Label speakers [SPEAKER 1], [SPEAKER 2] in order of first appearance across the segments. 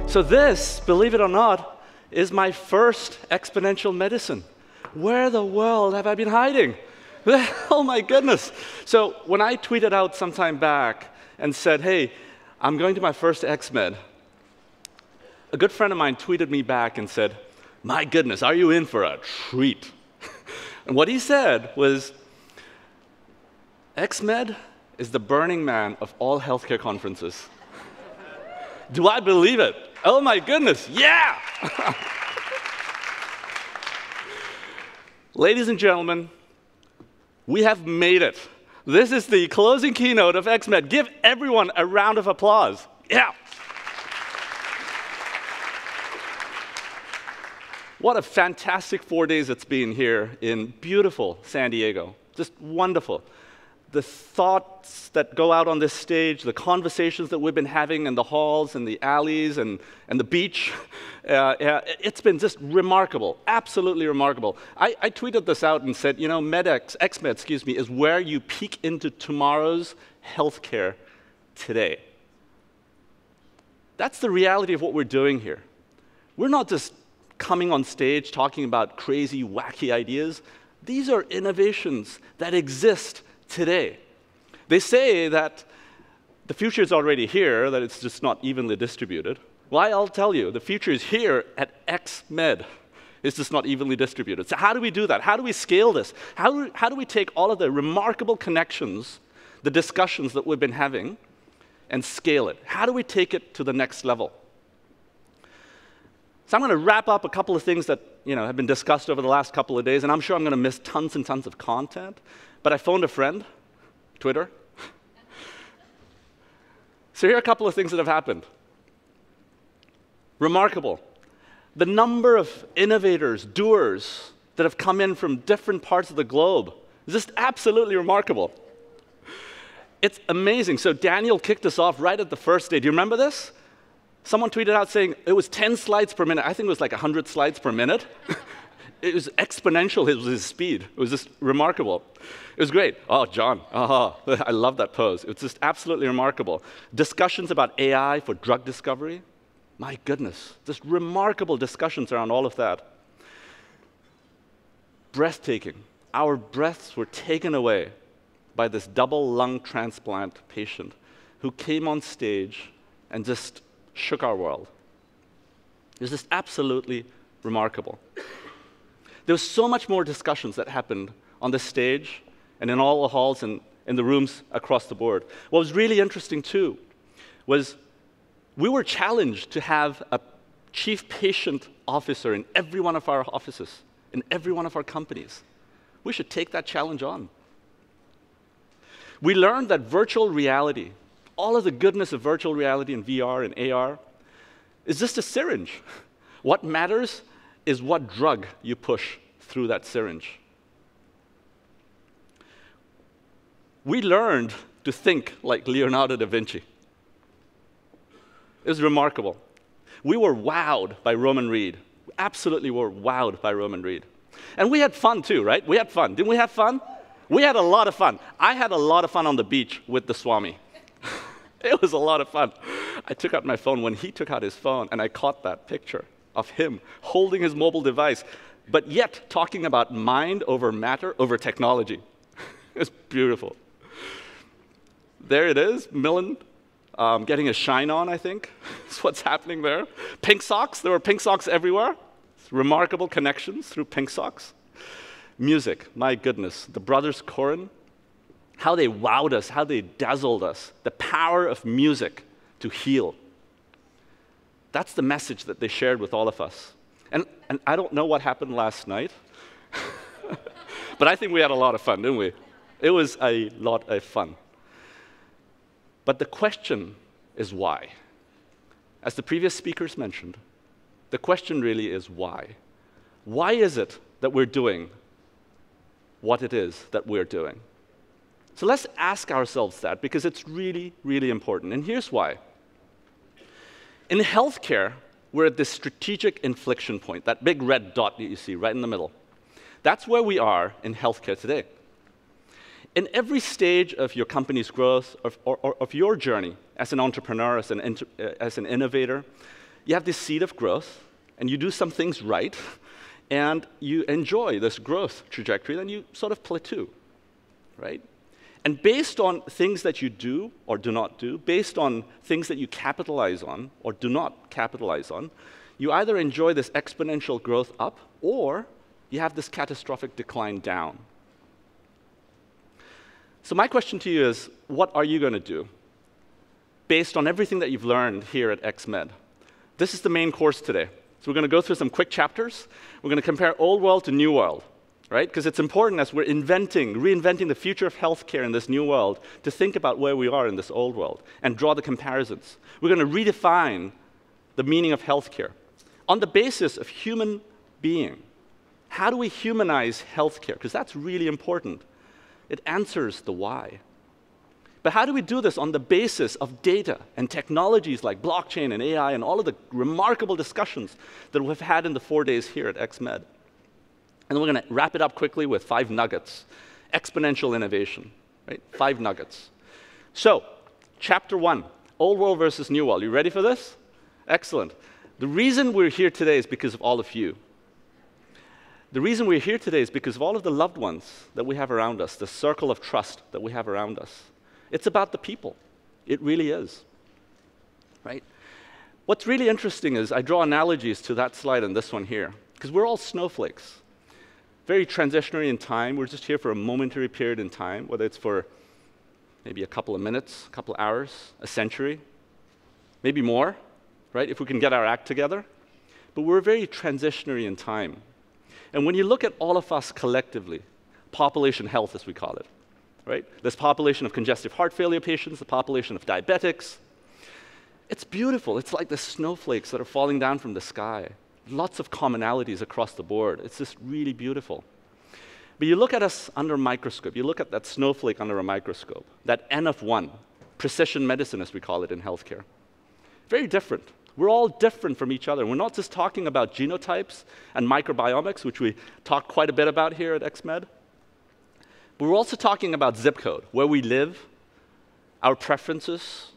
[SPEAKER 1] So this, believe it or not, is my first exponential medicine. Where the world have I been hiding? Oh my goodness. So when I tweeted out some time back and said, hey, I'm going to my first X Med, a good friend of mine tweeted me back and said, my goodness, are you in for a treat? And what he said was, X Med is the Burning Man of all healthcare conferences. Do I believe it? Oh my goodness, yeah! Ladies and gentlemen, we have made it. This is the closing keynote of X Med. Give everyone a round of applause. Yeah! What a fantastic 4 days it's been here in beautiful San Diego. Just wonderful. The thoughts that go out on this stage, the conversations that we've been having in the halls and the alleys and the beach, it's been just remarkable, absolutely remarkable. I tweeted this out and said, you know, X Med, is where you peek into tomorrow's healthcare today. That's the reality of what we're doing here. We're not just coming on stage talking about crazy, wacky ideas. These are innovations that exist today. They say that the future is already here, that it's just not evenly distributed. Well, I'll tell you, the future is here at X Med. It's just not evenly distributed. So how do we do that? How do we scale this? How do we take all of the remarkable connections, the discussions that we've been having, and scale it? How do we take it to the next level? So I'm going to wrap up a couple of things that have been discussed over the last couple of days, and I'm sure I'm going to miss tons and tons of content. But I phoned a friend, Twitter. So here are a couple of things that have happened. Remarkable. The number of innovators, doers, that have come in from different parts of the globe is just absolutely remarkable. It's amazing. So Daniel kicked us off right at the first day. Do you remember this? Someone tweeted out saying it was 10 slides per minute. I think it was like 100 slides per minute. It was exponential, it was his speed. It was just remarkable. It was great. Oh, John, I love that pose. It was just absolutely remarkable. Discussions about AI for drug discovery. My goodness, just remarkable discussions around all of that. Breathtaking. Our breaths were taken away by this double lung transplant patient who came on stage and just shook our world. It was just absolutely remarkable. There was so much more discussions that happened on this stage and in all the halls and in the rooms across the board. What was really interesting, too, was we were challenged to have a chief patient officer in every one of our offices, in every one of our companies. We should take that challenge on. We learned that virtual reality, all of the goodness of virtual reality and VR and AR, is just a syringe. What matters is what drug you push through that syringe. We learned to think like Leonardo da Vinci. It was remarkable. We were wowed by Roman Reed. Absolutely were wowed by Roman Reed. And we had fun too, right? We had fun. Didn't we have fun? We had a lot of fun. I had a lot of fun on the beach with the Swami. It was a lot of fun. I took out my phone when he took out his phone, and I caught that picture of him holding his mobile device, but yet talking about mind over matter over technology. It's beautiful. There it is, Millen getting a shine on, I think. That's what's happening there. Pink socks, there were pink socks everywhere. Remarkable connections through pink socks. Music, my goodness. The brothers Corin, how they wowed us, how they dazzled us. The power of music to heal. That's the message that they shared with all of us. And I don't know what happened last night, but I think we had a lot of fun, didn't we? It was a lot of fun. But the question is why? As the previous speakers mentioned, the question really is why? Why is it that we're doing what it is that we're doing? So let's ask ourselves that, because it's really, really important. And here's why. In healthcare, we're at this strategic inflection point, that big red dot that you see right in the middle. That's where we are in healthcare today. In every stage of your company's growth, of your journey as an entrepreneur, as an innovator, you have this seed of growth, and you do some things right, and you enjoy this growth trajectory, then you sort of plateau, right? And based on things that you do or do not do, based on things that you capitalize on or do not capitalize on, you either enjoy this exponential growth up, or you have this catastrophic decline down. So my question to you is, what are you going to do based on everything that you've learned here at X Med? This is the main course today. So we're going to go through some quick chapters. We're going to compare old world to new world, right? Because it's important as we're reinventing the future of healthcare in this new world to think about where we are in this old world and draw the comparisons. We're going to redefine the meaning of healthcare on the basis of human being. How do we humanize healthcare? Because that's really important. It answers the why. But how do we do this on the basis of data and technologies like blockchain and AI and all of the remarkable discussions that we've had in the 4 days here at X Med? And then we're going to wrap it up quickly with 5 nuggets. Exponential innovation, right? 5 nuggets. So, chapter 1, old world versus new world. You ready for this? Excellent. The reason we're here today is because of all of you. The reason we're here today is because of all of the loved ones that we have around us, the circle of trust that we have around us. It's about the people. It really is, right? What's really interesting is I draw analogies to that slide and this one here, because we're all snowflakes. Very transitionary in time. We're just here for a momentary period in time, whether it's for maybe a couple of minutes, a couple of hours, a century, maybe more, right, if we can get our act together. But we're very transitionary in time. And when you look at all of us collectively, population health, as we call it, right? This population of congestive heart failure patients, the population of diabetics. It's beautiful. It's like the snowflakes that are falling down from the sky. Lots of commonalities across the board. It's just really beautiful. But you look at us under a microscope. You look at that snowflake under a microscope, that N of 1, precision medicine, as we call it in healthcare. Very different. We're all different from each other. We're not just talking about genotypes and microbiomics, which we talk quite a bit about here at X Med. But we're also talking about zip code, where we live, our preferences,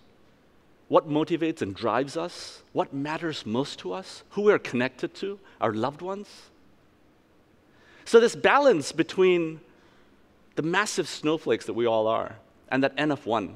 [SPEAKER 1] what motivates and drives us, what matters most to us, who we're connected to, our loved ones. So this balance between the massive snowflakes that we all are and that N of 1,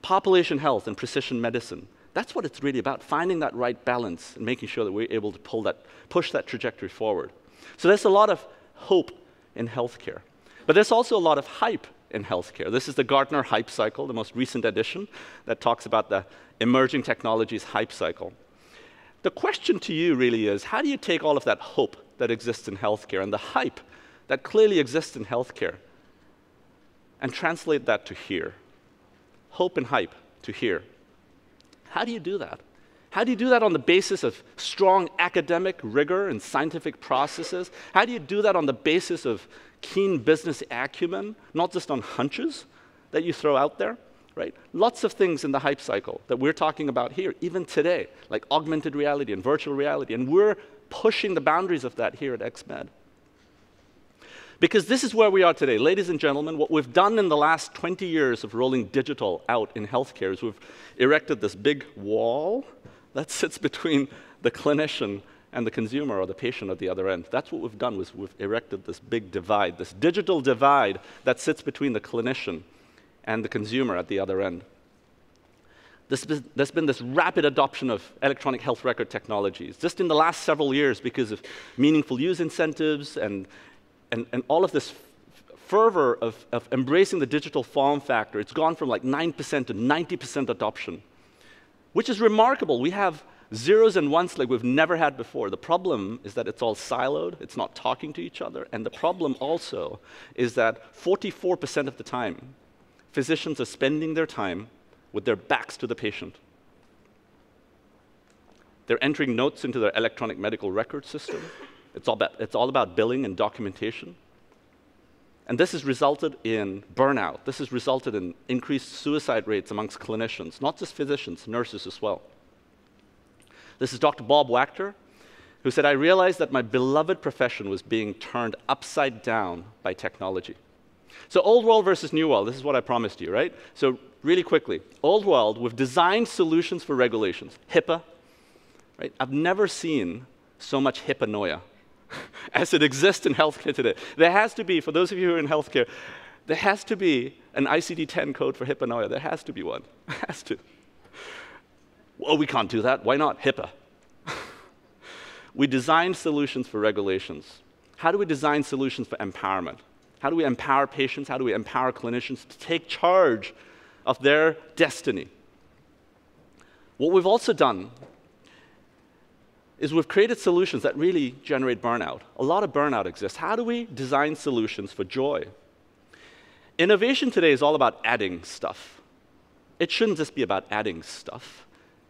[SPEAKER 1] population health and precision medicine, that's what it's really about, finding that right balance and making sure that we're able to push that trajectory forward. So there's a lot of hope in healthcare. But there's also a lot of hype in healthcare. This is the Gartner hype cycle, the most recent edition that talks about the emerging technologies hype cycle. The question to you really is, how do you take all of that hope that exists in healthcare and the hype that clearly exists in healthcare and translate that to here? Hope and hype to here. How do you do that? How do you do that on the basis of strong academic rigor and scientific processes? How do you do that on the basis of keen business acumen, not just on hunches that you throw out there, right? Lots of things in the hype cycle that we're talking about here, even today, like augmented reality and virtual reality, and we're pushing the boundaries of that here at X Med. Because this is where we are today. Ladies and gentlemen, what we've done in the last 20 years of rolling digital out in healthcare is we've erected this big wall that sits between the clinician and the consumer or the patient at the other end. That's what we've done, was we've erected this big divide, this digital divide that sits between the clinician and the consumer at the other end. There's been this rapid adoption of electronic health record technologies just in the last several years because of meaningful use incentives and all of this fervor of embracing the digital form factor. It's gone from like 9% to 90% adoption, which is remarkable. We have zeros and ones like we've never had before. The problem is that it's all siloed, it's not talking to each other, and the problem also is that 44% of the time, physicians are spending their time with their backs to the patient. They're entering notes into their electronic medical record system. It's all about billing and documentation. And this has resulted in burnout. This has resulted in increased suicide rates amongst clinicians, not just physicians, nurses as well. This is Dr. Bob Wachter, who said, "I realized that my beloved profession was being turned upside down by technology." So old world versus new world, this is what I promised you, right? So really quickly, old world, we've designed solutions for regulations, HIPAA, right? I've never seen so much HIPAA as it exists in healthcare today. There has to be, for those of you who are in healthcare, there has to be an ICD-10 code for HIPAA. There has to be one. There has to. Well, we can't do that. Why not? HIPAA. We design solutions for regulations. How do we design solutions for empowerment? How do we empower patients? How do we empower clinicians to take charge of their destiny? What we've also done is we've created solutions that really generate burnout. A lot of burnout exists. How do we design solutions for joy? Innovation today is all about adding stuff. It shouldn't just be about adding stuff.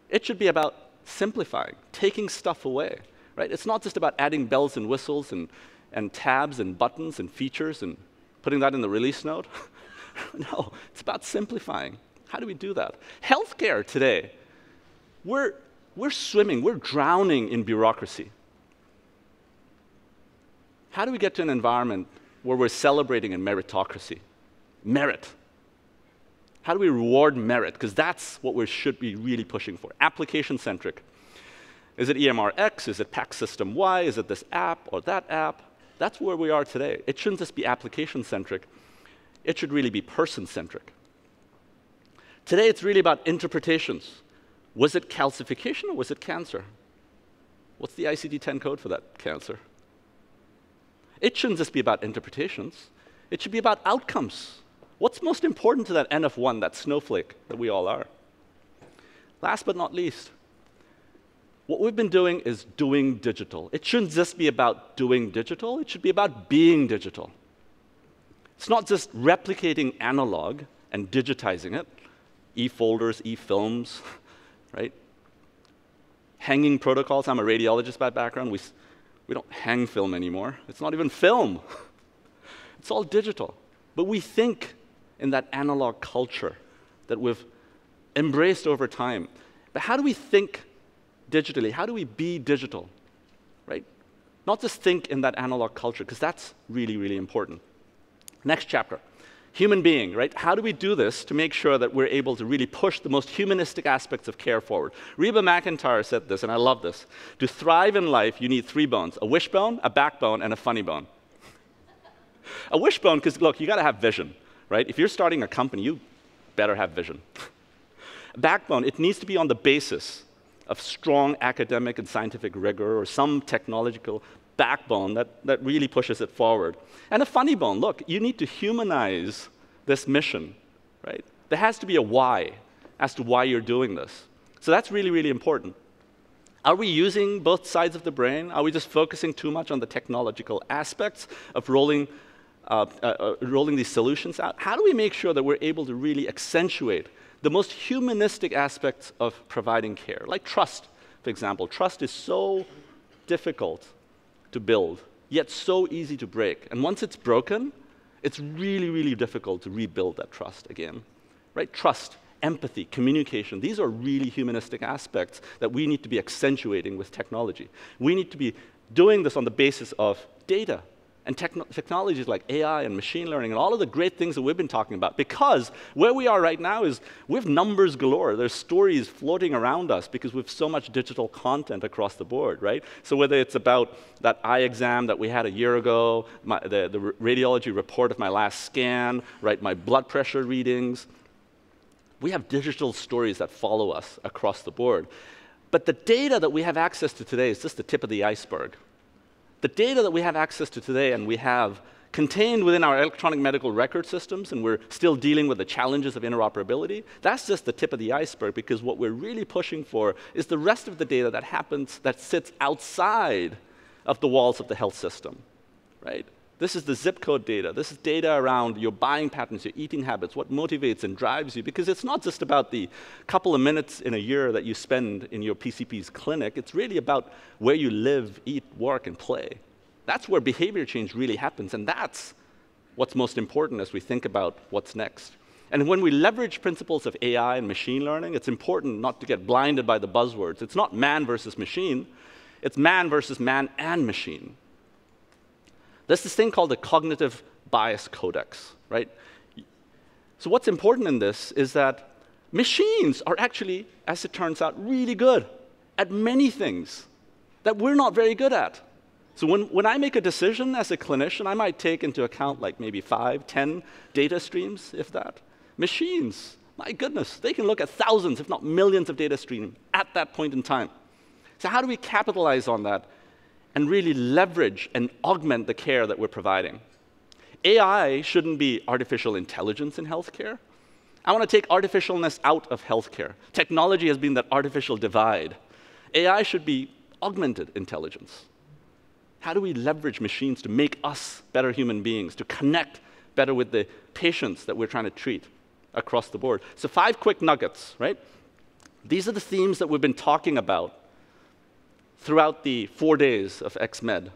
[SPEAKER 1] It should be about simplifying, taking stuff away. Right? It's not just about adding bells and whistles and tabs and buttons and features and putting that in the release note. No, it's about simplifying. How do we do that? Healthcare today, we're swimming, we're drowning in bureaucracy. How do we get to an environment where we're celebrating in meritocracy? Merit. How do we reward merit? Because that's what we should be really pushing for. Application-centric. Is it EMR X? Is it PACS System Y? Is it this app or that app? That's where we are today. It shouldn't just be application-centric. It should really be person-centric. Today, it's really about interpretations. Was it calcification or was it cancer? What's the ICD-10 code for that cancer? It shouldn't just be about interpretations. It should be about outcomes. What's most important to that N of 1, that snowflake that we all are? Last but not least, what we've been doing is doing digital. It shouldn't just be about doing digital. It should be about being digital. It's not just replicating analog and digitizing it, e-folders, e-films, right? Hanging protocols. I'm a radiologist by background. We don't hang film anymore. It's not even film. It's all digital. But we think in that analog culture that we've embraced over time. But how do we think digitally? How do we be digital, right? Not just think in that analog culture, because that's really, really important. Next chapter, human being, right? How do we do this to make sure that we're able to really push the most humanistic aspects of care forward? Reba McEntire said this, and I love this. To thrive in life, you need 3 bones, a wishbone, a backbone, and a funny bone. A wishbone, because look, you got to have vision, right? If you're starting a company, you better have vision. A backbone, it needs to be on the basis of strong academic and scientific rigor or some technological backbone that really pushes it forward. And a funny bone, look, you need to humanize this mission, right? There has to be a why as to why you're doing this. So that's really, really important. Are we using both sides of the brain? Are we just focusing too much on the technological aspects of rolling these solutions out? How do we make sure that we're able to really accentuate the most humanistic aspects of providing care? Like trust, for example. Trust is so difficult to build, yet so easy to break. And once it's broken, it's really, really difficult to rebuild that trust again. Right? Trust, empathy, communication, these are really humanistic aspects that we need to be accentuating with technology. We need to be doing this on the basis of data and technologies like AI and machine learning and all of the great things that we've been talking about. Because where we are right now is we have numbers galore. There's stories floating around us because we have so much digital content across the board, right? So whether it's about that eye exam that we had a year ago, the radiology report of my last scan, right, my blood pressure readings, we have digital stories that follow us across the board. But the data that we have access to today is just the tip of the iceberg. The data that we have access to today and we have contained within our electronic medical record systems, and we're still dealing with the challenges of interoperability, that's just the tip of the iceberg, because what we're really pushing for is the rest of the data that happens, that sits outside of the walls of the health system, right? This is the zip code data. This is data around your buying patterns, your eating habits, what motivates and drives you, because it's not just about the couple of minutes in a year that you spend in your PCP's clinic. It's really about where you live, eat, work, and play. That's where behavior change really happens, and that's what's most important as we think about what's next. And when we leverage principles of AI and machine learning, it's important not to get blinded by the buzzwords. It's not man versus machine. It's man versus man and machine. There's this thing called the cognitive bias codex, right? So what's important in this is that machines are actually, as it turns out, really good at many things that we're not very good at. So when I make a decision as a clinician, I might take into account like maybe 5, 10 data streams, if that. Machines, my goodness, they can look at thousands, if not millions of data streams at that point in time. So how do we capitalize on that and really leverage and augment the care that we're providing? AI shouldn't be artificial intelligence in healthcare. I want to take artificialness out of healthcare. Technology has been that artificial divide. AI should be augmented intelligence. How do we leverage machines to make us better human beings, to connect better with the patients that we're trying to treat across the board? So 5 quick nuggets, right? These are the themes that we've been talking about throughout the 4 days of X Med.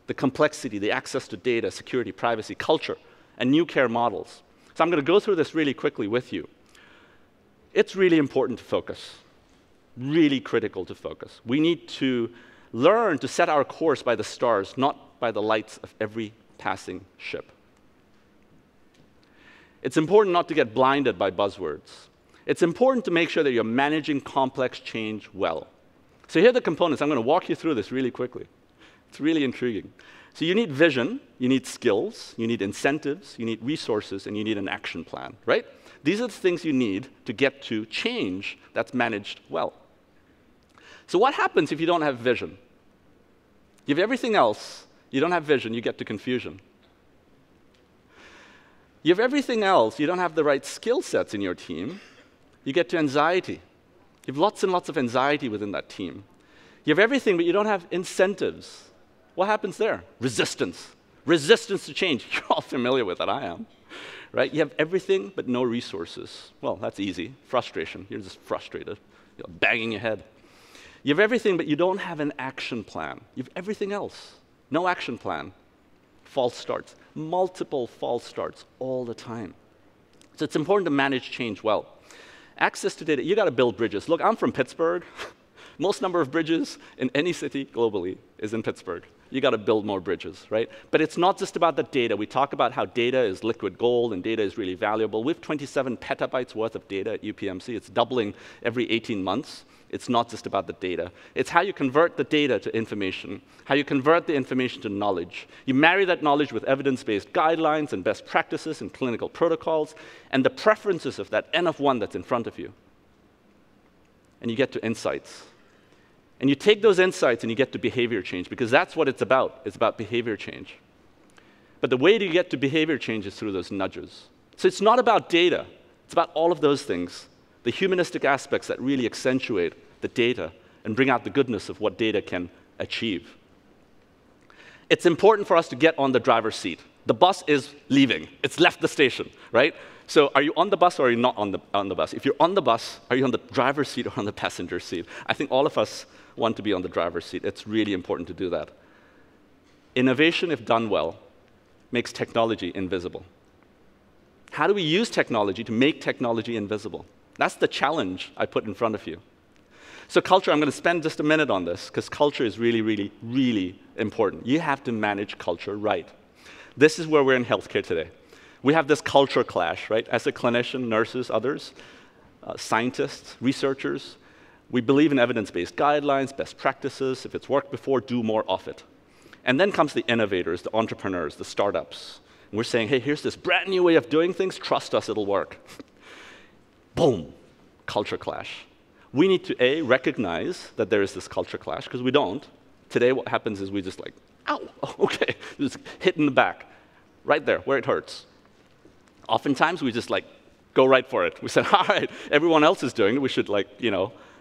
[SPEAKER 1] The complexity, the access to data, security, privacy, culture, and new care models. So I'm going to go through this really quickly with you. It's really important to focus, really critical to focus. We need to learn to set our course by the stars, not by the lights of every passing ship. It's important not to get blinded by buzzwords. It's important to make sure that you're managing complex change well. So here are the components. I'm going to walk you through this really quickly. It's really intriguing. So you need vision, you need skills, you need incentives, you need resources, and you need an action plan, right? These are the things you need to get to change that's managed well. So what happens if you don't have vision? You have everything else, you don't have vision, you get to confusion. You have everything else, you don't have the right skill sets in your team, you get to anxiety. You have lots and lots of anxiety within that team. You have everything, but you don't have incentives. What happens there? Resistance. Resistance to change. You're all familiar with it, I am. Right? You have everything, but no resources. Well, that's easy. Frustration. You're just frustrated. You're banging your head. You have everything, but you don't have an action plan. You have everything else. No action plan. False starts. Multiple false starts all the time. So it's important to manage change well. Access to data, you got to build bridges. Look, I'm from Pittsburgh. Most number of bridges in any city globally is in Pittsburgh. You got to build more bridges, right? But it's not just about the data. We talk about how data is liquid gold and data is really valuable. We have 27 petabytes worth of data at UPMC. It's doubling every 18 months. It's not just about the data. It's how you convert the data to information, how you convert the information to knowledge. You marry that knowledge with evidence-based guidelines and best practices and clinical protocols and the preferences of that N of 1 that's in front of you. And you get to insights. And you take those insights and you get to behavior change, because that's what it's about. It's about behavior change. But the way to get to behavior change is through those nudges. So it's not about data. It's about all of those things, the humanistic aspects that really accentuate the data and bring out the goodness of what data can achieve. It's important for us to get on the driver's seat. The bus is leaving. It's left the station, right? So are you on the bus or are you not on the bus? If you're on the bus, are you on the driver's seat or on the passenger seat? I think all of us want to be on the driver's seat. It's really important to do that. Innovation, if done well, makes technology invisible. How do we use technology to make technology invisible? That's the challenge I put in front of you. So culture, I'm going to spend just a minute on this, because culture is really, really, really important. You have to manage culture right. This is where we're in healthcare today. We have this culture clash, right? As a clinician, nurses, others, scientists, researchers, we believe in evidence-based guidelines, best practices. If it's worked before, do more of it. And then comes the innovators, the entrepreneurs, the startups. And we're saying, hey, here's this brand new way of doing things. Trust us, it'll work. Boom, culture clash. We need to, A, recognize that there is this culture clash, because we don't. Today, what happens is we just like, ow, okay, just hit in the back, right there, where it hurts. Oftentimes, we just like go right for it. We said, all right, everyone else is doing it. We should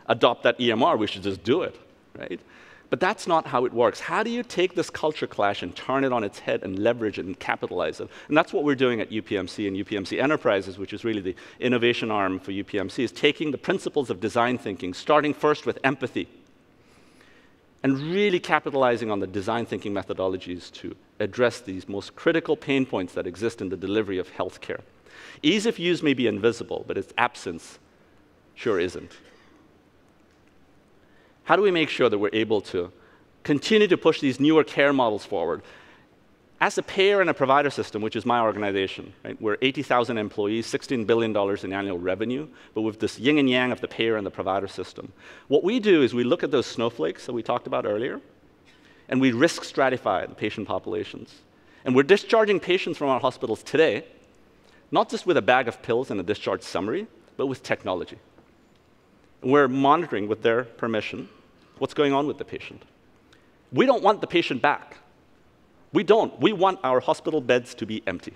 [SPEAKER 1] adopt that EMR. We should just do it, right? But that's not how it works. How do you take this culture clash and turn it on its head and leverage it and capitalize it? And that's what we're doing at UPMC and UPMC Enterprises, which is really the innovation arm for UPMC, is taking the principles of design thinking, starting first with empathy, and really capitalizing on the design thinking methodologies to address these most critical pain points that exist in the delivery of healthcare. Ease of use may be invisible, but its absence sure isn't. How do we make sure that we're able to continue to push these newer care models forward? As a payer and a provider system, which is my organization, right, we're 80,000 employees, $16 billion in annual revenue, but with this yin and yang of the payer and the provider system. What we do is we look at those snowflakes that we talked about earlier, and we risk stratify the patient populations. And we're discharging patients from our hospitals today, not just with a bag of pills and a discharge summary, but with technology. And we're monitoring, with their permission, what's going on with the patient. We don't want the patient back. We don't. We want our hospital beds to be empty.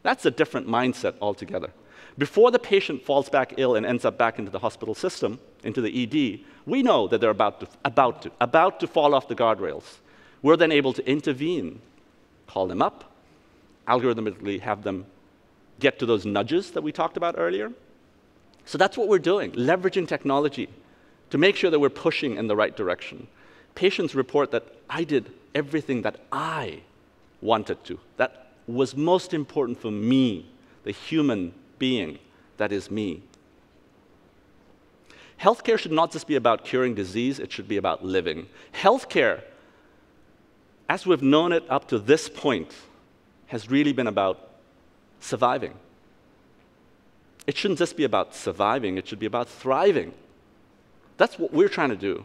[SPEAKER 1] That's a different mindset altogether. Before the patient falls back ill and ends up back into the hospital system, into the ED, we know that they're about to fall off the guardrails. We're then able to intervene, call them up, algorithmically have them get to those nudges that we talked about earlier. So that's what we're doing, leveraging technology to make sure that we're pushing in the right direction. Patients report that I did everything that I wanted to, that was most important for me, the human being that is me. Healthcare should not just be about curing disease, it should be about living. Healthcare, as we've known it up to this point, has really been about surviving. It shouldn't just be about surviving, it should be about thriving. That's what we're trying to do,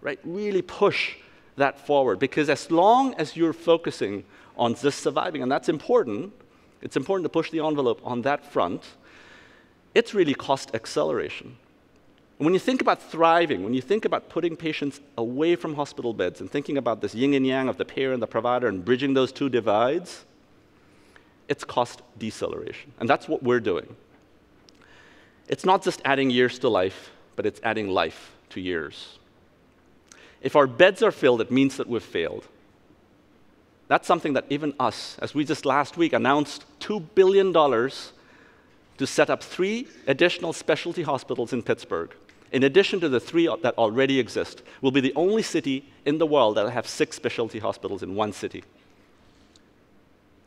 [SPEAKER 1] right? Really push that forward, because as long as you're focusing on just surviving, and that's important, it's important to push the envelope on that front, it's really cost acceleration. And when you think about thriving, when you think about putting patients away from hospital beds and thinking about this yin and yang of the payer and the provider and bridging those two divides, it's cost deceleration. And that's what we're doing. It's not just adding years to life, but it's adding life to years. If our beds are filled, it means that we've failed. That's something that even us, as we just last week announced $2 billion to set up 3 additional specialty hospitals in Pittsburgh, in addition to the 3 that already exist. We'll be the only city in the world that will have 6 specialty hospitals in one city.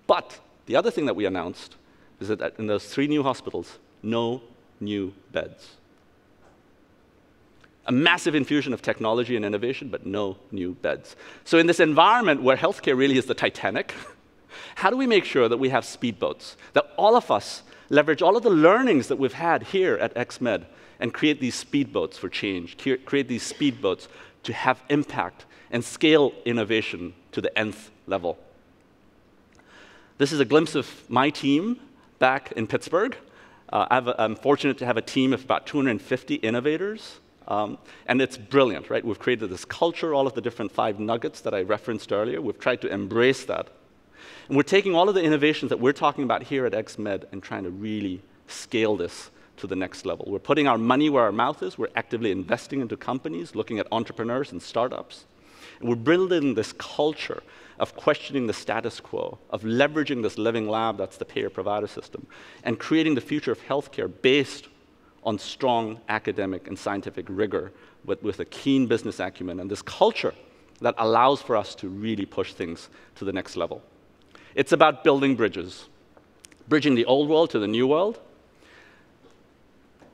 [SPEAKER 1] But the other thing that we announced is that in those 3 new hospitals, no new beds. A massive infusion of technology and innovation, but no new beds. So in this environment where healthcare really is the Titanic, how do we make sure that we have speedboats, that all of us leverage all of the learnings that we've had here at X Med and create these speedboats for change, create these speedboats to have impact and scale innovation to the nth level? This is a glimpse of my team back in Pittsburgh. I'm fortunate to have a team of about 250 innovators. And it's brilliant, right? We've created this culture, all of the different 5 nuggets that I referenced earlier. We've tried to embrace that. And we're taking all of the innovations that we're talking about here at X Med and trying to really scale this to the next level. We're putting our money where our mouth is. We're actively investing into companies, looking at entrepreneurs and startups. And we're building this culture of questioning the status quo, of leveraging this living lab that's the payer-provider system, and creating the future of healthcare based on strong academic and scientific rigor, with a keen business acumen, and this culture that allows for us to really push things to the next level. It's about building bridges, bridging the old world to the new world,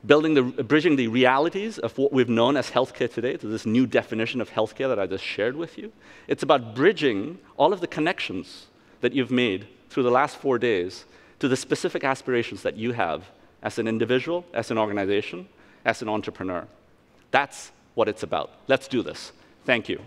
[SPEAKER 1] bridging the realities of what we've known as healthcare today to this new definition of healthcare that I just shared with you. It's about bridging all of the connections that you've made through the last 4 days to the specific aspirations that you have as an individual, as an organization, as an entrepreneur. That's what it's about. Let's do this. Thank you.